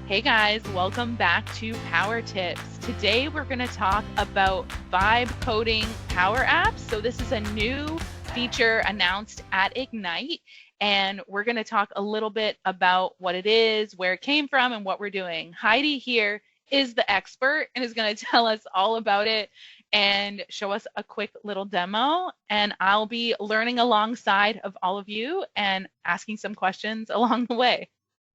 Hey guys, welcome back to Power Tips. Today we're going to talk about vibe coding Power Apps. So this is a new feature announced at Ignite, and we're going to talk a little bit about what it is, where it came from, and what we're doing. Heidi here is the expert and is going to tell us all about it and show us a quick little demo. And I'll be learning alongside of all of you and asking some questions along the way.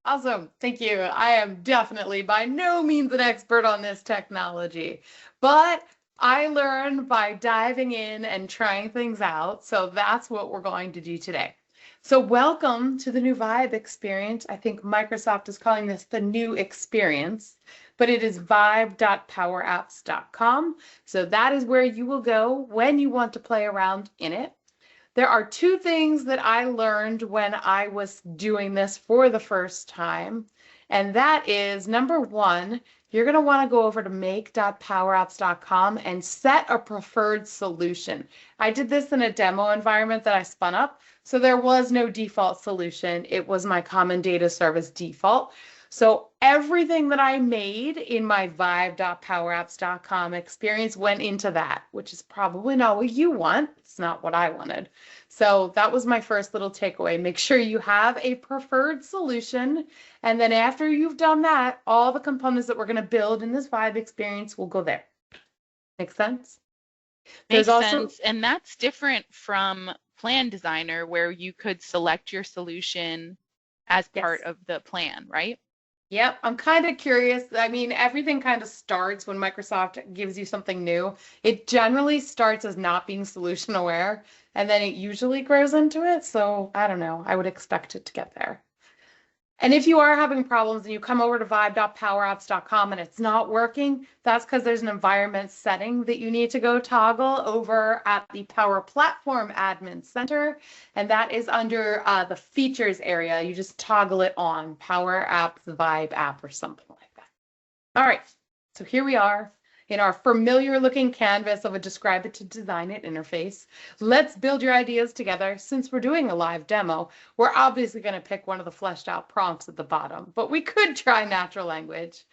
Awesome. Thank you. I am definitely by no means an expert on this technology, but I learn by diving in and trying things out. So that's what we're going to do today. So welcome to the new Vibe experience. I think Microsoft is calling this the new experience, but it is vibe.powerapps.com. So that is where you will go when you want to play around in it. There are two things that I learned when I was doing this for the first time, and that is number one, you're going to want to go over to make.powerapps.com and set a preferred solution. I did this in a demo environment that I spun up, so there was no default solution. It was my common data service default. So everything that I made in my vibe.powerapps.com experience went into that, which is probably not what you want. It's not what I wanted. So that was my first little takeaway. Make sure you have a preferred solution. And then after you've done that, all the components that we're going to build in this Vibe experience will go there. Make sense? There's Makes also, sense. And that's different from Plan Designer, where you could select your solution as part yes. of the plan, right? Yep, I'm kind of curious. I mean, everything kind of starts when Microsoft gives you something new. It generally starts as not being solution aware, and then it usually grows into it. So I don't know. I would expect it to get there. And if you are having problems and you come over to vibe.powerapps.com and it's not working, that's because there's an environment setting that you need to go toggle over at the Power Platform Admin Center. And that is under the features area. You just toggle it on Power Apps Vibe app or something like that. All right, so here we are in our familiar looking canvas of a describe it to design it interface. Let's build your ideas together. Since we're doing a live demo, we're obviously going to pick one of the fleshed out prompts at the bottom, but we could try natural language.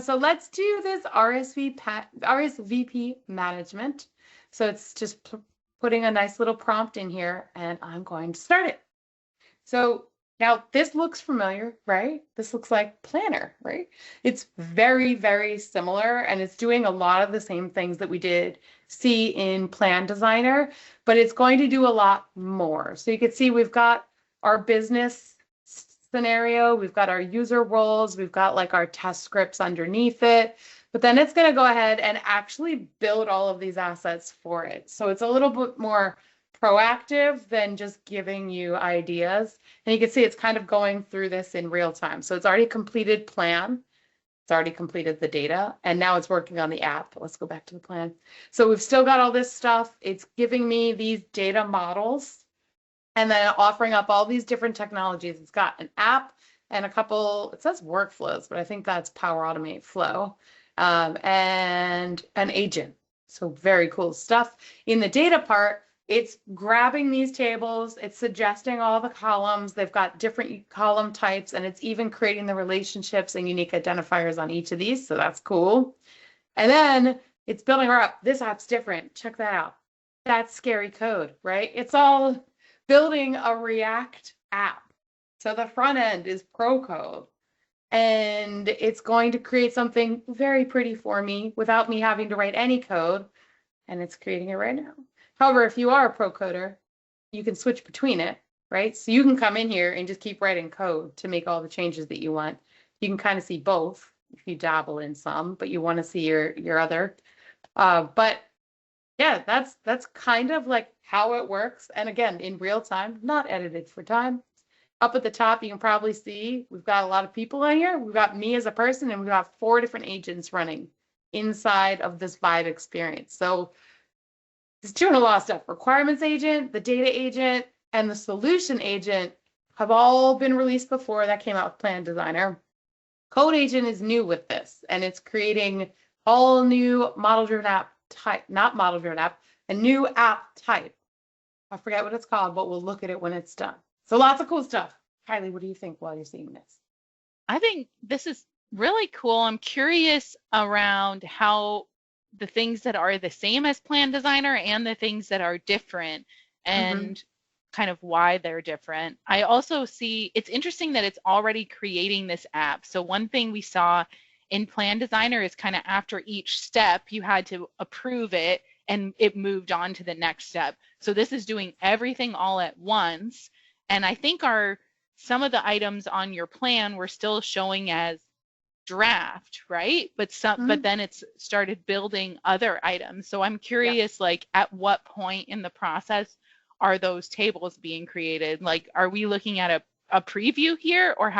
So let's do this RSVP management. So it's just putting a nice little prompt in here, and I'm going to start it. So now this looks familiar, right? This looks like Planner, right? It's very, very similar, and it's doing a lot of the same things that we did see in Plan Designer, but it's going to do a lot more. So you can see we've got our business scenario, we've got our user roles, we've got like our test scripts underneath it, but then it's going to go ahead and actually build all of these assets for it. So it's a little bit more proactive than just giving you ideas. And you can see it's kind of going through this in real time. So it's already completed plan. It's already completed the data, and now it's working on the app. Let's go back to the plan. So we've still got all this stuff. It's giving me these data models and then offering up all these different technologies. It's got an app and a couple, it says workflows, but I think that's Power Automate Flow, and an agent. So very cool stuff. In the data part, it's grabbing these tables, it's suggesting all the columns, they've got different column types, and it's even creating the relationships and unique identifiers on each of these, so that's cool. And then it's building her up. This app's different. Check that out. That's scary code, right? It's all building a React app. So the front end is pro code, and it's going to create something very pretty for me without me having to write any code, and it's creating it right now. However, if you are a pro coder, you can switch between it, right? So you can come in here and just keep writing code to make all the changes that you want. You can kind of see both if you dabble in some, but you want to see your other. But yeah, that's kind of like how it works. And again, in real time, not edited for time. Up at the top, you can probably see we've got a lot of people in here. We've got me as a person, and we've got 4 different agents running inside of this Vibe experience. So it's doing a lot of stuff. Requirements agent, the data agent, and the solution agent have all been released before. That came out with Plan Designer. Code agent is new with this, and it's creating all new model-driven app type, not model-driven app, a new app type. I forget what it's called, but we'll look at it when it's done. So lots of cool stuff. Kylie, what do you think while you're seeing this? I think this is Really cool. I'm curious around how the things that are the same as Plan Designer and the things that are different Hmm. and kind of why they're different. I also see it's interesting that it's already creating this app. So one thing we saw in Plan Designer is kind of after each step, you had to approve it and it moved on to the next step. So this is doing everything all at once. And I think our some of the items on your plan were still showing as draft, right? But Hmm. then it's started building other items. So I'm Yeah. curious, like at what point in the process are those tables being created? Like, are we looking at a preview here, or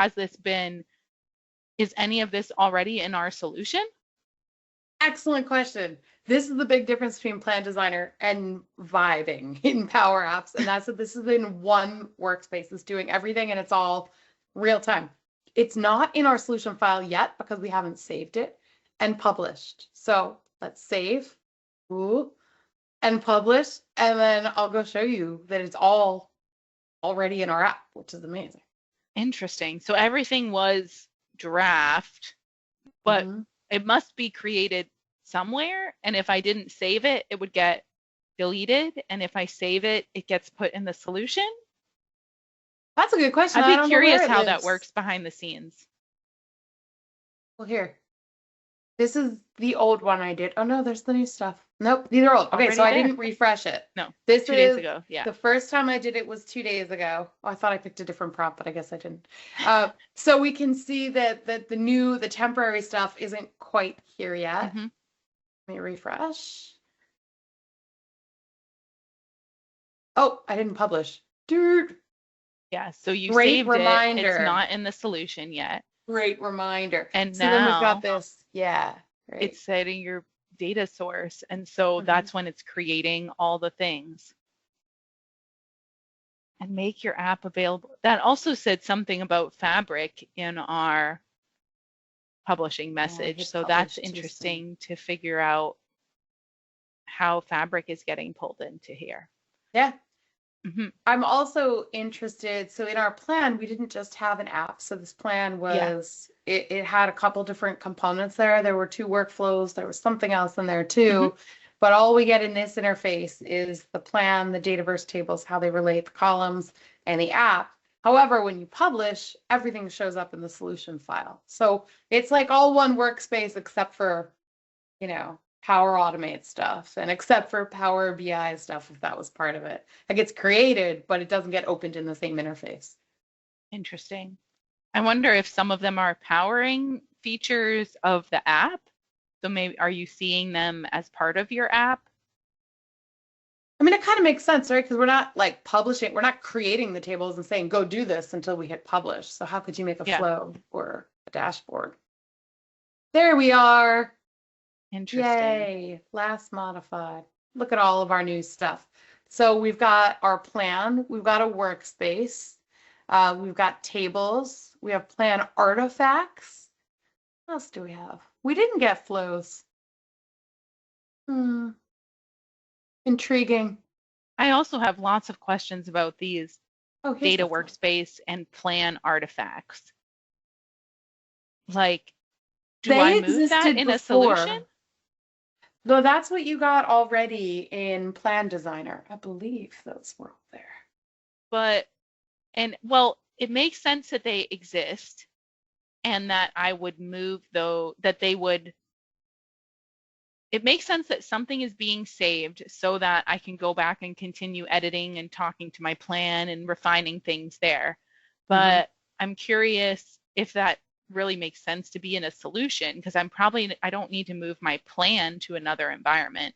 is any of this already in our solution? Excellent question. This is the big difference between Plan Designer and vibing in Power Apps. And that's that this is in one workspace. It's doing everything and it's all real time. It's not in our solution file yet because we haven't saved it and published. So let's save, ooh, and publish. And then I'll go show you that it's all already in our app, which is amazing. Interesting. So everything was draft, but Hmm. it must be created somewhere. And if I didn't save it, it would get deleted. And if I save it, it gets put in the solution. That's a good question. I'd I be don't know where curious it how that lives. works behind the scenes. Well, here. This is the old one I did. Oh no, there's the new stuff. Nope, these are old. Okay, so Already I there. didn't refresh it. No, This 2 days is ago. Yeah. the first time I did it was 2 days ago. Oh, I thought I picked a different prompt, but I guess I didn't. So we can see that the temporary stuff isn't quite here yet. Hmm. Let me refresh. Oh, I didn't publish. Dude, Yeah. So you great saved it. It's reminder. not in the solution yet. Great reminder. And So then we've got now this. Yeah, it's great. setting your data source. And so Mhm. that's when it's creating all the things and make your app available. That also said something about Fabric in our publishing Oh, I message. hit So that's publish too soon. interesting to figure out how Fabric is getting pulled into here. Yeah. Hmm. I'm also interested. So in our plan, we didn't just have an app. So this plan Yeah. it had a couple different components there. There were two workflows. There was something else in there Hmm. too. But all we get in this interface is the plan, the Dataverse tables, how they relate, the columns, and the app. However, when you publish, everything shows up in the solution file. So it's like all one workspace except for, Power Automate stuff and except for Power BI stuff, if that was part of it. It gets created, but it doesn't get opened in the same interface. Interesting. I wonder if some of them are powering features of the app. So maybe are you seeing them as part of your app? I mean, it kind of makes sense, right? Because we're not like publishing, we're not creating the tables and saying, go do this until we hit publish. So how could you make a Yeah, flow or a dashboard? There we are. interesting. Yay. Last modified. Look at all of our new stuff. So we've got our plan, we've got a workspace, we've got tables, we have plan artifacts. What else do we have? We didn't get flows. Hmm, intriguing. I also have lots of questions about these Oh, here's data the flow. workspace and plan artifacts. Like, do I They move that existed in a solution? before. Though that's what you got already in Plan Designer. I believe those were there. But, and well, it makes sense that they exist and that I would move though, that they would, it makes sense that something is being saved so that I can go back and continue editing and talking to my plan and refining things there. Hmm. But I'm curious if that really makes sense to be in a solution because I don't need to move my plan to another environment.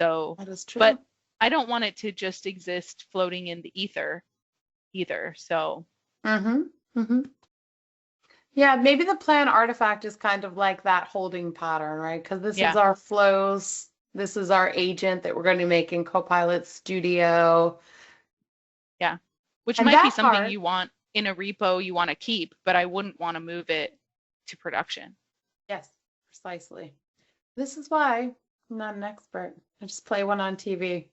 So, That is but true. I don't want it to just exist floating in the ether either. So, Mm-hmm. Mm-hmm. Yeah, maybe the plan artifact is kind of like that holding pattern, right? Because this is yeah, our flows. This is our agent that we're going to make in Copilot Studio. yeah. Which And might be that something part, you want in a repo you want to keep, but I wouldn't want to move it to production. yes, precisely. This is why I'm not an expert. I just play one on TV.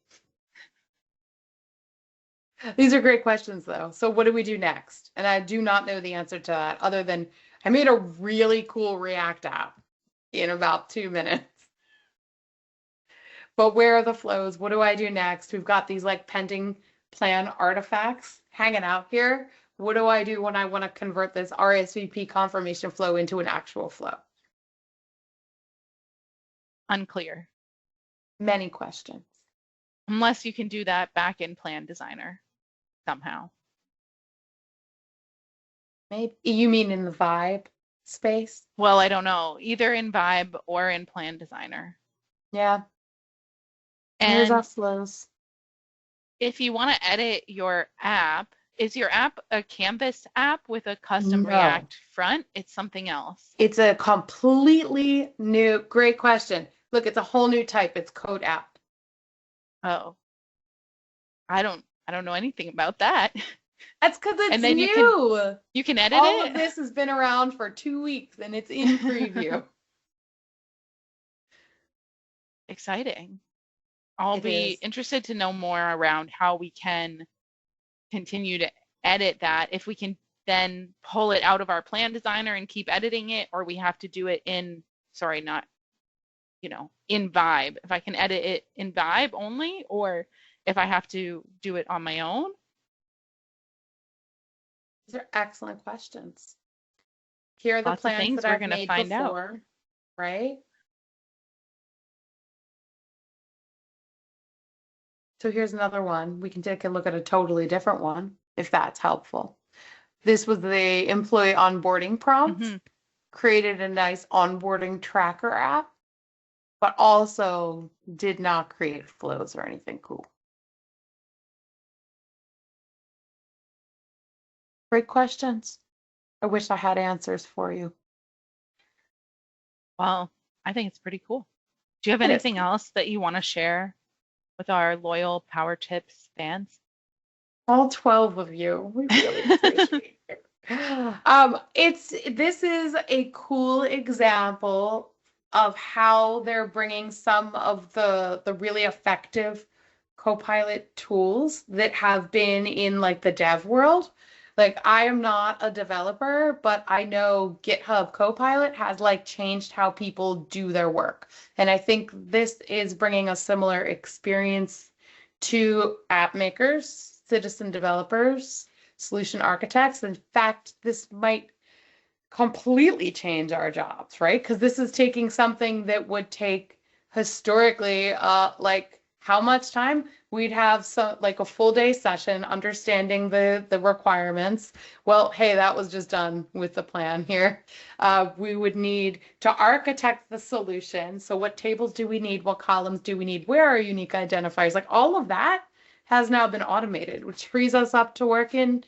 These are great questions, though. So what do we do next? And I do not know the answer to that, other than I made a really cool React app in about 2 minutes. But where are the flows? What do I do next? We've got these like pending plan artifacts hanging out here. What do I do when I want to convert this RSVP confirmation flow into an actual flow? Unclear. Many questions. Unless you can do that back in Plan Designer somehow. Maybe you mean in the Vibe space? Well, I don't know, either in Vibe or in Plan Designer. Yeah. Here's And our flows. if you want to edit your app, is your app a Canvas app with a custom No. React front? It's something else. It's a completely new, great question. Look, it's a whole new type. It's Code App. Oh, I don't know anything about that. That's because it's And then new. You can edit All it. of this has been around for 2 weeks and it's in preview. Exciting. I'll It be is. interested to know more around how we can continue to edit that. If we can then pull it out of our Plan Designer and keep editing it, or we have to do it in, sorry, not, in Vibe. If I can edit it in Vibe only, or if I have to do it on my own. These are excellent questions. Here are the Lots of plans things that we're I've gonna made find out. before, right? So here's another one. We can take a look at a totally different one, if that's helpful. This was the employee onboarding prompt. Mhm. Created a nice onboarding tracker app, but also did not create flows or anything cool. Great questions. I wish I had answers for you. Well, I think it's pretty cool. Do you have It is. anything else that you want to share with our loyal Power Tips fans? All 12 of you. We really appreciate it. This is a cool example of how they're bringing some of the really effective Copilot tools that have been in like the dev world. Like I am not a developer, but I know GitHub Copilot has like changed how people do their work. And I think this is bringing a similar experience to app makers, citizen developers, solution architects. In fact, this might completely change our jobs, right? Because this is taking something that would take historically, like how much time? We'd have some like a full day session understanding the requirements. Well, hey, that was just done with the plan here. We would need to architect the solution. So what tables do we need? What columns do we need? Where are unique identifiers? Like all of that has now been automated, which frees us up to work in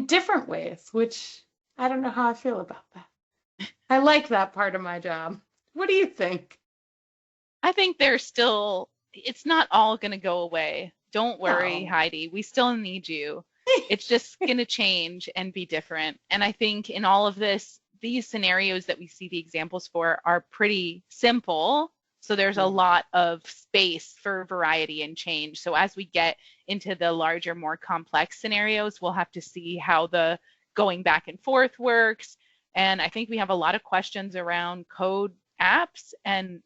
different ways, which I don't know how I feel about that. I like that part of my job. What do you think? I think it's not all going to go away. Don't worry, No. Heidi. We still need you. It's just going to change and be different. And I think in all of this, these scenarios that we see the examples for are pretty simple. So there's a lot of space for variety and change. So as we get into the larger, more complex scenarios, we'll have to see how the going back and forth works. And I think we have a lot of questions around code apps and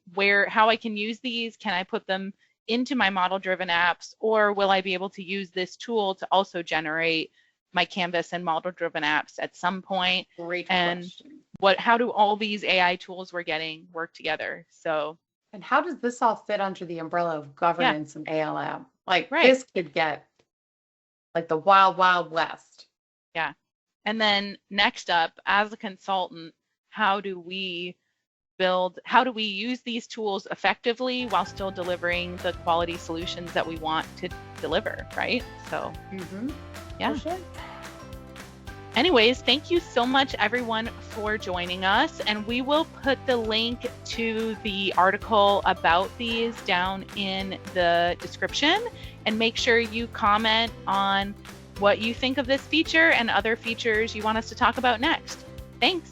how I can use these. Can I put them into my model-driven apps, or will I be able to use this tool to also generate my Canvas and model-driven apps at some point? Great and question. How do all these AI tools we're getting work together? So, and how does this all fit under the umbrella of governance and ALM? Like Right. This could get like the wild, wild west. Yeah. And then next up, as a consultant, how do we use these tools effectively while still delivering the quality solutions that we want to deliver, right? So, yeah. For sure. Anyways, thank you so much, everyone, for joining us. And we will put the link to the article about these down in the description. And make sure you comment on what you think of this feature and other features you want us to talk about next. Thanks.